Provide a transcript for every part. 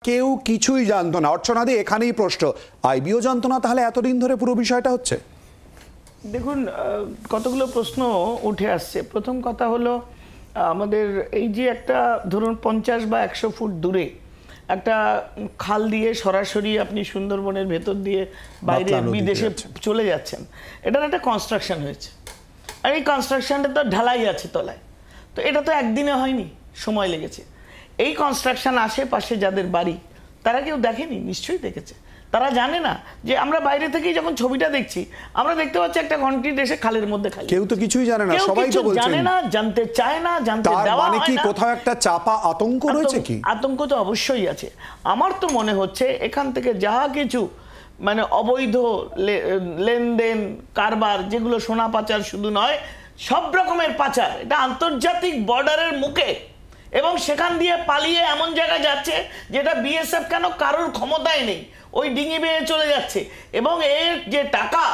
কেউ কিছুই জানতো না। অর্চনাদি, এখানেই প্রশ্ন, আইবিও জানতো না তাহলে এতদিন ধরে পুরো বিষয়টা হচ্ছে? দেখুন, কতগুলো প্রশ্ন উঠে আসছে। প্রথম কথা হলো, আমাদের এই যে একটা ধরুন 50 বা 100 ফুট দূরে একটা খাল দিয়ে সরাসরি আপনি সুন্দরবনের ভেতর দিয়ে বাইরে বিদেশে চলে যাচ্ছেন, এটার একটা কনস্ট্রাকশন হয়েছে, আর এই কনস্ট্রাকশনটা তো ঢালাই আছে তলায়, তো এটা তো একদিনে হয়নি, সময় লেগেছে। এই কনস্ট্রাকশন আশেপাশে যাদের বাড়ি তারা কেউ দেখেনি? নিশ্চয়ই দেখেছে। তারা জানে না যে আমরা বাইরে থেকেই যখন ছবিটা দেখছি আমরা দেখতে পাচ্ছি একটা কনক্রিট এসে খালের মধ্যে খালি। কেউ তো কিছুই জানে না, সবাই তো বলছেন জানে না, জানতে চায় না, জানতে দেওয়া হয় না। মানে কি কোথাও একটা চাপা আতঙ্ক রয়েছে? কি আতঙ্ক তো অবশ্যই আছে। আমার তো মনে হচ্ছে এখান থেকে যা কিছু মানে অবৈধ লেনদেন কারবার, যেগুলো সোনা পাচার শুধু নয়, সব রকমের পাচার, এটা আন্তর্জাতিক বর্ডারের মুখে, এবং সেখান দিয়ে পালিয়ে এমন জায়গায় যাচ্ছে যেটা বিএসএফ কেন কারোর ক্ষমতায় নেই, ওই ডিঙি বেয়ে চলে যাচ্ছে। এবং এর যে টাকা,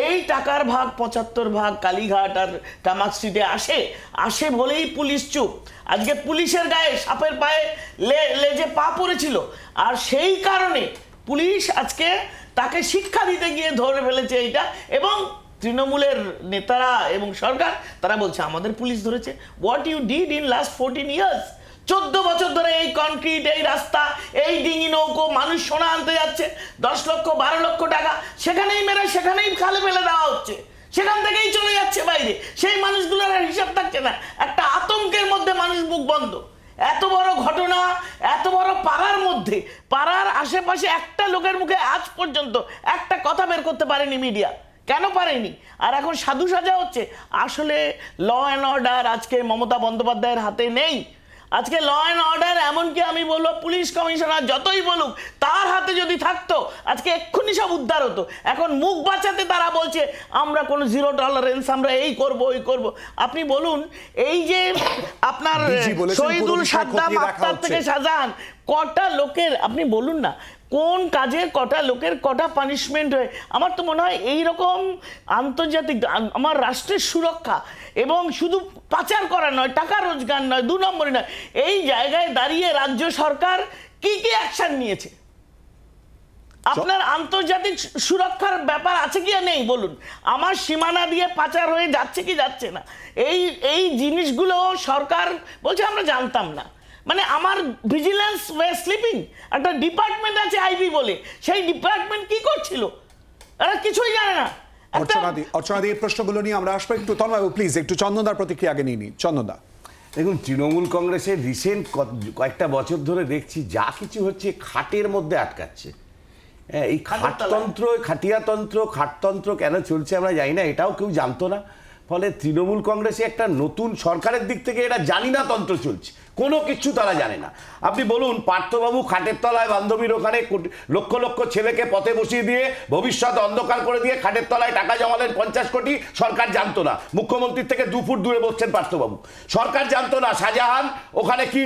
এই টাকার ভাগ 75 ভাগ কালীঘাট আর কামাক স্ট্রিটে আসে বলেই পুলিশ চুপ। আজকে পুলিশের গায়ে সাপের পায়ে লেজে পা পড়েছিল, আর সেই কারণে পুলিশ আজকে তাকে শিক্ষা দিতে গিয়ে ধরে ফেলেছে এইটা। এবং তৃণমূলের নেতারা এবং সরকার তারা বলছে আমাদের পুলিশ ধরেছে। What you did in last 14 years? 14 বছর ধরে এই কনক্রিট, এই রাস্তা, এই ডিঙি নৌকো, মানুষ সোনা আনতে যাচ্ছে 10 লক্ষ 12 লক্ষ টাকা, সেখানেই মেরে সেখানেই খালে ফেলে দেওয়া হচ্ছে, সেখান থেকেই চলে যাচ্ছে বাইরে। সেই মানুষগুলোর হিসাব থাকছে না, একটা আতঙ্কের মধ্যে মানুষ মুখ বন্ধ। এত বড় ঘটনা, এত বড় পাড়ার মধ্যে, পাড়ার আশেপাশে একটা লোকের মুখে আজ পর্যন্ত একটা কথা বের করতে পারেনি মিডিয়া। কেন পারেনি? আর এখন সাধু সাজা হচ্ছে। আসলে ল অ্যান্ড অর্ডার আজকে মমতা বন্দ্যোপাধ্যায়ের হাতে নেই। আজকে ল অ্যান্ড অর্ডার, এমনকি আমি বলবো পুলিশ কমিশনার যতই বলুক, তার হাতে যদি থাকতো আজকে এক্ষুনি সব উদ্ধার হতো। এখন মুখ বাঁচাতে তারা বলছে আমরা কোনো জিরো টলারেন্স, আমরা এই করব ওই করব। আপনি বলুন, এই যে আপনার শহীদুল সাদ্দাম আক্তার থেকে শাহজাহান, কটা লোকের আপনি বলুন না, কোন কাজে কটা লোকের কটা পানিশমেন্ট হয়? আমার তো মনে হয় এইরকম আন্তর্জাতিক, আমার রাষ্ট্রের সুরক্ষা এবং শুধু পাচার করা নয়, টাকা রোজগার নয়, 2 নম্বরই নয়, এই জায়গায় দাঁড়িয়ে রাজ্য সরকার কি কি অ্যাকশন নিয়েছে? আপনার আন্তর্জাতিক সুরক্ষার ব্যাপার আছে কি নেই বলুন? আমার সীমানা দিয়ে পাচার হয়ে যাচ্ছে কি যাচ্ছে না, এই জিনিসগুলো সরকার বলছে আমরা জানতাম না। মানে আমার ভিজিলেন্স ওয়ে স্লিপিং, একটা ডিপার্টমেন্ট আছে আইবি বলে, সেই ডিপার্টমেন্ট কি করছিল? এরা কিছুই জানে না। অর্চনাদি, এই প্রশ্নগুলো নিয়ে আমরা আসবো একটু। তন্ময় প্লিজ একটু চন্দনদার প্রতিক্রিয়া আগে নিয়ে নিই। চন্দনদা, দেখুন, তৃণমূল কংগ্রেসের রিসেন্ট কয়েকটা বছর ধরে দেখছি যা কিছু হচ্ছে খাটের মধ্যে আটকাচ্ছে। হ্যাঁ, এই খাটতন্ত্র, খাটতন্ত্র কেন চলছে আমরা জানি না, এটাও কেউ জানতো না। ফলে তৃণমূল কংগ্রেসে একটা নতুন সরকারের দিক থেকে এটা জানি না তন্ত্র চলছে, কোনো কিছু তারা জানে না। আপনি বলুন, পার্থবাবু খাটের তলায় বান্ধবীর ওখানে লক্ষ লক্ষ ছেলেকে পথে বসিয়ে দিয়ে ভবিষ্যৎ অন্ধকার করে দিয়ে খাটের তলায় টাকা জমালেন 50 কোটি, সরকার জানতো না। মুখ্যমন্ত্রীর থেকে 2 ফুট দূরে বসছেন পার্থবাবু, সরকার জানতো না। শাহজাহান ওখানে কি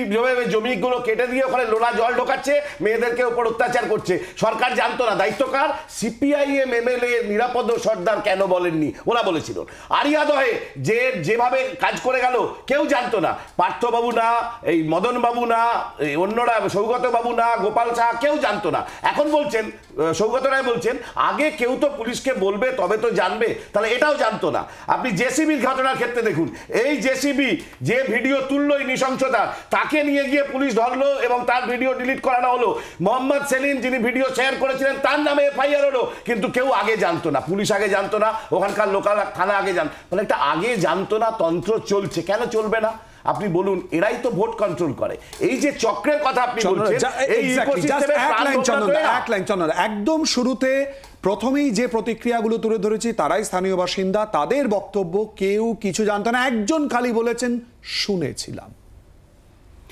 জমিগুলো কেটে দিয়ে ওখানে লোনা জল ঢোকাচ্ছে, মেয়েদেরকে উপর অত্যাচার করছে, সরকার জানতো না। দায়িত্ব কার? সিপিআইএম এমএলএ নিরাপদ সর্দার কেন বলেননি? ওরা বলেছিল। আরিয়াদহে যেভাবে কাজ করে গেল কেউ জানতো না। পার্থবাবু না, এই মদন বাবু না, অন্যরা, সৌগত বাবু না, গোপাল সাহা, কেউ জানতো না। এখন বলছেন, সৌগত রায় বলছেন আগে কেউ তো পুলিশকে বলবে তবে তো জানবে, তাহলে এটাও জানতো না। আপনি জেসিবির ঘটনার ক্ষেত্রে দেখুন, এই জেসিবি যে ভিডিও তুললো এই নৃশংসতা, তাকে নিয়ে গিয়ে পুলিশ ধরলো এবং তার ভিডিও ডিলিট করানো হলো। মোহাম্মদ সেলিম যিনি ভিডিও শেয়ার করেছিলেন তার নামে এফআইআর হলো, কিন্তু কেউ আগে জানতো না, পুলিশ আগে জানতো না, ওখানকার লোকাল থানা আগে জানতো। মানে একটা আগে জানতো না তন্ত্র চলছে, কেন চলবে না? আপনি বলুন, এরাই তো ভোট কন্ট্রোল করে। এই যে চক্রের কথা আপনি বলছেন, এই ইকোসিস্টেমে একদম শুরুতে প্রথমেই যে প্রতিক্রিয়াগুলো তুলে ধরেছি তারাই স্থানীয় বাসিন্দা, তাদের বক্তব্য কেউ কিছু জানতো না, একজন খালি বলেছেন শুনেছিলাম।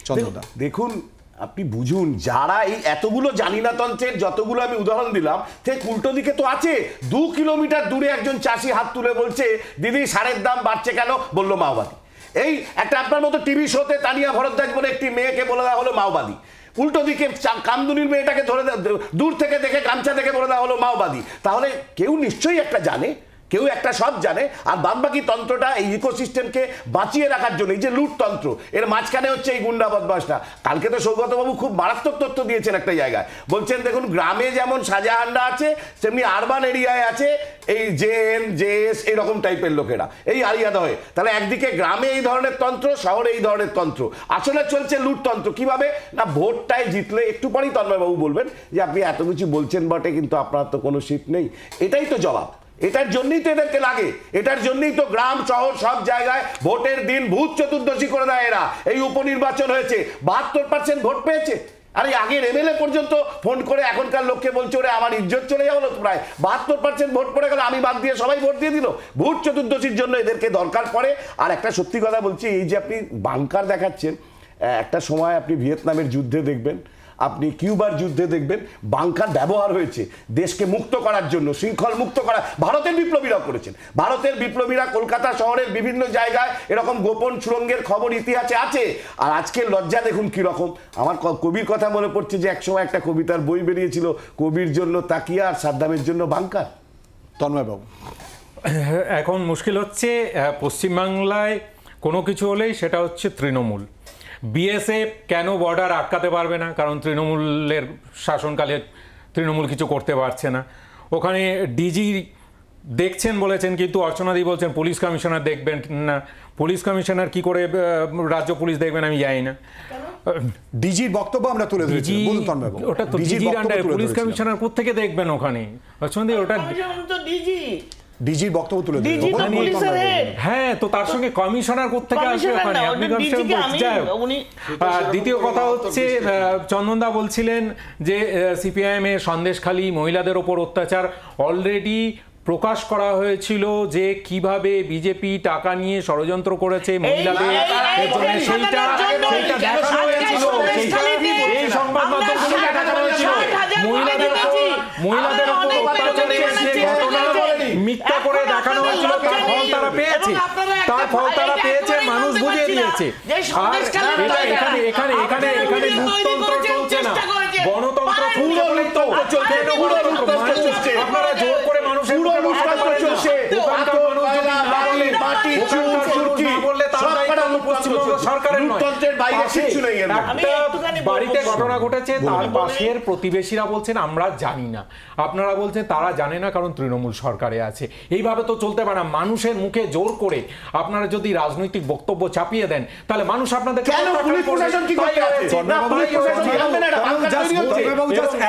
চন্দ্রদা, দেখুন, আপনি বুঝুন, যারা এই এতগুলো জানিনা তন্ত্রের যতগুলো আমি উদাহরণ দিলাম, ঠিক উল্টো দিকে তো আছে। 2 কিলোমিটার দূরে একজন চাষি হাত তুলে বলছে দিদি সারের দাম বাড়ছে কেন? বললো মাওবাদী। এই একটা আপনার মতো টিভি শোতে তানিয়া ভরদ্বাজ বলে একটি মেয়েকে বলে দেওয়া হলো মাওবাদী। উল্টো দিকে কামদুনির মেয়েটাকে ধরে দূর থেকে দেখে গামছা দেখে বলে দেওয়া হলো মাওবাদী। তাহলে কেউ নিশ্চয়ই একটা জানে, কেউ একটা সব জানে, আর বাদবাকি তন্ত্রটা এই ইকোসিস্টেমকে বাঁচিয়ে রাখার জন্য, এই যে লুট তন্ত্র, এর মাঝখানে হচ্ছে এই গুন্ডা বদমাশটা। কালকে তো সৌগতবাবু খুব মারাত্মক তথ্য দিয়েছেন একটা জায়গায়, বলছেন দেখুন গ্রামে যেমন সাজাহান্ডা আছে তেমনি আরবান এরিয়ায় আছে এই জেএন জেএস এইরকম টাইপের লোকেরা, এই আলিয়াদা হয়ে। তাহলে একদিকে গ্রামে এই ধরনের তন্ত্র, শহরে এই ধরনের তন্ত্র, আসলে চলছে লুট তন্ত্র। কিভাবে না, ভোটটায় জিতলে, একটু পরেই তন্ময়বাবু বলবেন যে আপনি এত কিছু বলছেন বটে কিন্তু আপনার তো কোনো সিট নেই, এটাই তো জবাব। এটার জন্যই তো এদেরকে লাগে, এটার জন্যই তো গ্রাম শহর সব জায়গায় ভোটের দিন ভূত চতুর্দশী করে দেয় এরা। এই উপনির্বাচন হয়েছে, 72% ভোট পেয়েছে। আরে আগের এমএলএ পর্যন্ত ফোন করে এখনকার লোককে বলছে ওরে আমার ইজ্জত চলে যাওয়ালো, প্রায় 72% ভোট পড়ে গেল, আমি বাদ দিয়ে সবাই ভোট দিয়ে দিল। ভূত চতুর্দশীর জন্য এদেরকে দরকার পড়ে। আর একটা সত্যি কথা বলছি, এই যে আপনি বাংকার দেখাচ্ছেন, একটা সময় আপনি ভিয়েতনামের যুদ্ধে দেখবেন, আপনি কিউবার যুদ্ধে দেখবেন, বাংকার ব্যবহার হয়েছে দেশকে মুক্ত করার জন্য, শৃঙ্খল মুক্ত করা। ভারতের বিপ্লবীরা করেছেন, ভারতের বিপ্লবীরা কলকাতা শহরের বিভিন্ন জায়গায় এরকম গোপন সুড়ঙ্গের খবর ইতিহাসে আছে। আর আজকের লজ্জা দেখুন কিরকম। আমার কবির কথা মনে পড়ছে যে একসময় একটা কবিতার বই বেরিয়েছিল, কবির জন্য তাকিয়া আর সাদ্দামের জন্য বাংকার। তন্ময়বাবু, এখন মুশকিল হচ্ছে পশ্চিমবাংলায় কোনো কিছু হলেই সেটা হচ্ছে তৃণমূল। বিএসএফ কেন বর্ডার আটকাতে পারবে না? কারণ তৃণমূলের শাসনকালে তৃণমূল কিছু করতে পারছে না। ওখানে ডিজি দেখছেন বলেছেন, কিন্তু অর্চনাদি বলছেন পুলিশ কমিশনার দেখবেন না। পুলিশ কমিশনার কি করে রাজ্য পুলিশ দেখবেন আমি জানি না। ডিজির বক্তব্য আমরা তুলে ধরেছি, বলুন তন্ময়বাবু। ওটা তো ডিজির আন্ডারে, পুলিশ কমিশনার কোত্থেকে দেখবেন ওখানে? অর্চনাদি ওটা ডিজির বক্তব্য তুলে ধরেছি। হ্যাঁ, তো তার সঙ্গে কমিশনার কোত্থেকে আসবে ওখানে? আপনি দ্বিতীয় কথা হচ্ছে, চন্দনদা বলছিলেন যে সিপিআইএম এর সন্দেশখালী মহিলাদের ওপর অত্যাচার অলরেডি প্রকাশ করা হয়েছিল, যে কিভাবে বিজেপি টাকা নিয়ে ষড়যন্ত্র করেছে মহিলাদের জন্য, সেইটা দেখানো হয়েছিল। এই সংবাদ মাধ্যমগুলো দেখানো হয়েছিল মহিলাদের উপর অত্যাচারের যে ঘটনা মিথ্যা করে দেখানো হয়েছিল, তার ফল তারা পেয়েছে, তার ফল তারা পেয়েছে, মানুষ বুঝিয়ে দিয়েছে। আর এখানে এখানে এখানে এখানে লুটতন্ত্র চলছে না, গণতন্ত্র চলছে। আপনারা জোর করে মানুষের বাড়িতে ঘটনা ঘটেছে, তার পাশের প্রতিবেশীরা বলছেন আমরা জানি না, আপনারা বলছেন তারা জানে না কারণ তৃণমূল সরকারে আছে। এইভাবে তো চলতে পারে না। মানুষের মুখে জোর করে আপনারা যদি রাজনৈতিক বক্তব্য চাপিয়ে দেন, তাহলে মানুষ আপনাদের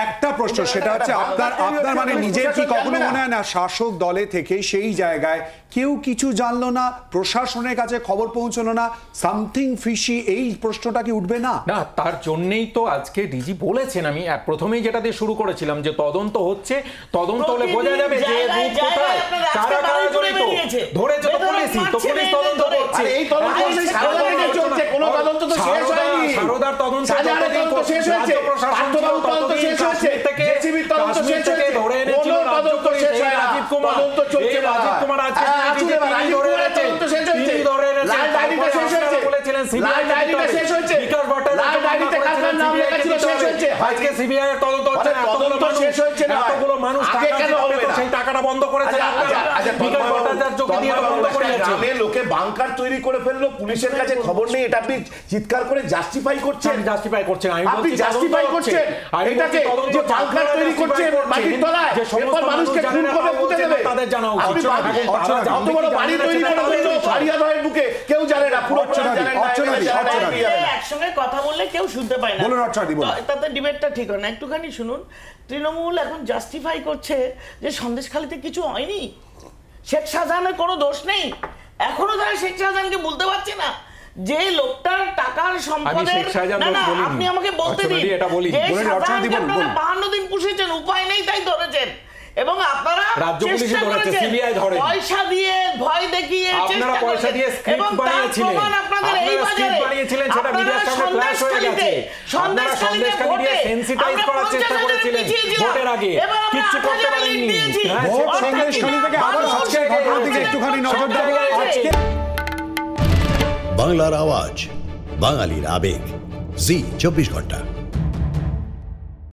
একটা প্রশ্ন, সেটা হচ্ছে আপনার মানে নিজের কি কখনো মনে হয় না শাসক দলে থেকে সেই জায়গায় কেউ কিছু জানলো না, প্রশাসনের কাছে খবর পৌঁছলো না, সামথিং ফিশি, এই প্রশ্নটা কি উঠবে না? না, তার জন্যই তো আজকে ডিজি বলেছেন, আমি প্রথমেই যেটা দিয়ে শুরু করেছিলাম যে তদন্ত হচ্ছে, তদন্ত হলে বোঝা যাবে যে রূপ কোথায়, কারা কারা জড়িত, ধরেছে তো পুলিশই, তো পুলিশ তদন্ত করছে। এই তদন্ত চলছে, কোনো তদন্ত তো শেষ হয়নি। সারদার তদন্ত শেষ হয়েছে, পার্থবাবু তদন্ত শেষ হয়েছে, জেসিবির তদন্ত শেষ হয়েছে, ধরে এনেছিল তদন্ত শেষ হয় রাজীব কুমার, তদন্ত চলছে। রাজীব কুমার আজকে লোকে বাংকার তৈরি করে ফেললো, পুলিশের কাছে খবর নেই, এটা আপনি চিৎকার করে জাস্টিফাই করছেন, জাস্টিফাই করছেন, আপনি জাস্টিফাই করছেন এটাকে যে বাংকার তৈরি করছে মাটির তলায়, এরপর মানুষকে খুন করে পুঁতে দেবে। তাদের জানা উচিত। অত বড় বাড়ি তৈরি করে ফেললো ফারিয়াদের বুকে, কেউ জানে না, পুরো একসঙ্গে কথা বললে কেউ শুনতে পায় না, তাতে ডিবেটটা ঠিক হয় না। একটুখানি শুনুন, তৃণমূল এখন জাস্টিফাই করছে যে সন্দেশখালীতে কিছু হয়নি, শেখ শাহজাহানের কোনো দোষ নেই। এখনো তারা শেখ শাহজাহানকে বলতে পারছে না যে লোকটার টাকার সম্পদের, আপনি আমাকে বলতে দিন, 52 দিন পুষেছেন, উপায় নেই তাই ধরেছেন, এবং আপনারা রাজ্য পুলিশে ধরেছে, সিবিআই ধরে, পয়সা দিয়ে ভয় দেখিয়ে আপনারা পয়সা দিয়ে স্ক্রিপ্ট বানিয়েছিলেন, আপনারা স্ক্রিপ্ট বানিয়েছিলেন, সেটা মিডিয়ার সামনে ফ্ল্যাশ হয়ে গেছে। আপনারা সন্দেশখালী দিয়ে সেন্সিটাইজ করার চেষ্টা করেছিলেন ভোটের আগে, কিচ্ছু করতে পারেননি। সন্দেশখালী থেকে আবার আজকের ঘটনার দিকে একটুখানি নজর দেব। বাংলার আওয়াজ, বাঙালির আবেগ, জি 24 ঘন্টা।